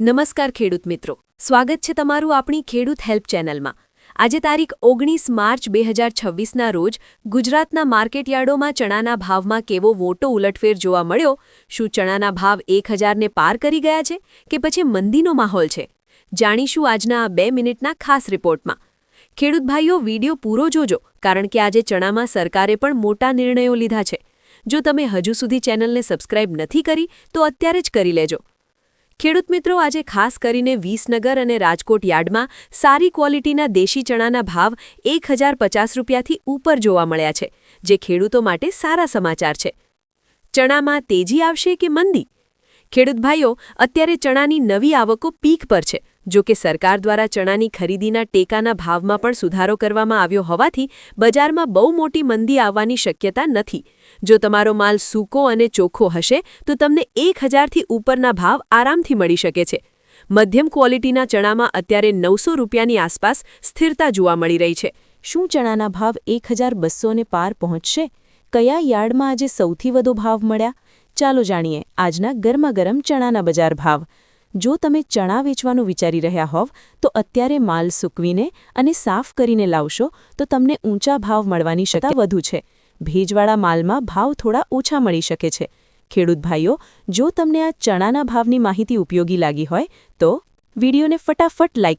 નમસ્કાર ખેડૂત મિત્રો, સ્વાગત છે તમારું આપણી ખેડૂત હેલ્પ ચેનલમાં। આજે તારીખ 19 માર્ચ 2026ના રોજ ગુજરાતના માર્કેટયાર્ડોમાં ચણાના ભાવમાં કેવો મોટો ઉલટફેર જોવા મળ્યો। શું ચણાના ભાવ 1000ને પાર કરી ગયા છે કે પછી મંદીનો માહોલ છે? જાણીશું આજના આ 2 મિનિટના ખાસ રિપોર્ટમાં। ખેડૂત ભાઈઓ, વિડિયો પૂરો જોજો, કારણ કે આજે ચણામાં સરકારે પણ મોટા નિર્ણયો લીધા છે। જો તમે હજુ સુધી ચેનલને સબસ્ક્રાઇબ નથી કરી તો અત્યારે જ કરી લેજો। ખેડૂત મિત્રો, આજે ખાસ કરીને વિસનગર અને રાજકોટ યાર્ડમાં સારી ક્વોલિટીના દેશી ચણાના ભાવ 1050 રૂપિયાથી ઉપર જોવા મળ્યા છે, જે ખેડૂતો માટે સારા સમાચાર છે। ચણામાં તેજી આવશે કે મંદી? ખેડૂત ભાઈઓ, અત્યારે ચણાની નવી આવકો પીક પર છે। જો કે સરકાર દ્વારા ચણાની ખરીદીના ટેકાના ભાવમાં પણ સુધારો કરવામાં આવ્યો હોવાથી બજારમાં બહુ મોટી મંદી આવવાની શક્યતા નથી। જો તમારો માલ સૂકો અને ચોખ્ખો હશે તો તમને 1000થી ઉપરના ભાવ આરામથી મળી શકે છે। મધ્યમ ક્વોલિટીના ચણામાં અત્યારે 900 રૂપિયાની આસપાસ સ્થિરતા જોવા મળી રહી છે। શું ચણાના ભાવ 1200ને પાર પહોંચશે? કયા યાર્ડમાં આજે સૌથી વધુ ભાવ મળ્યા? ચાલો જાણીએ આજના ગરમાગરમ ચણાના બજાર ભાવ। જો તમે ચણા વેચવાનું વિચારી રહ્યા હોવ તો અત્યારે માલ સૂકવીને અને સાફ કરીને લાવશો તો તમને ઊંચા ભાવ મળવાની શક્યતા વધુ છે। ભેજવાળા માલમાં ભાવ થોડા ઓછા મળી શકે છે। ખેડૂત ભાઈઓ, જો તમને આ ચણાના ભાવની માહિતી ઉપયોગી લાગી હોય તો વિડીયોને ફટાફટ લાઇક